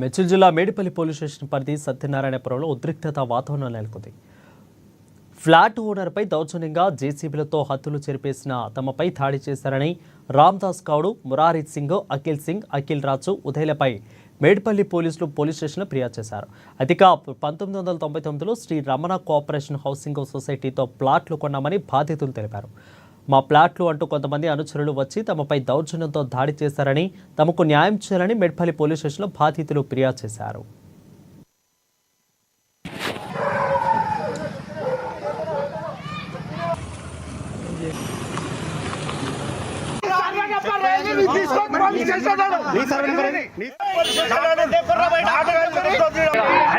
మెచ్చల్ జిల్లా Medipalli police station పరిధి సత్యనారాయణపురంలో ఉద్రిక్తత వాతావరణం నెలకొంది. ఫ్లాట్ ఓనర్పై దౌర్జన్యంగా జేసీబీలతో హత్యలు చెరిపేసిన తమపై దాడి చేశారని రామ్దాస్ గౌడ్, మురారి సింగ్, అఖిల్ రాజు, ఉదయలపై మేడిపల్లి పోలీసులు పోలీస్ స్టేషన్లో ఫిర్యాదు చేశారు. అయితే 1999లో శ్రీ రమణ కోఆపరేషన్ హౌసింగ్ సొసైటీతో ప్లాట్లు కొన్నామని బాధితులు తెలిపారు. మా ప్లాట్లు అంటూ కొంతమంది అనుచరులు వచ్చి తమపై దౌర్జన్యంతో దాడి చేశారని, తమకు న్యాయం చేయాలని మేడిపల్లి పోలీస్ స్టేషన్లో బాధితులు ఫిర్యాదు చేశారు. अरे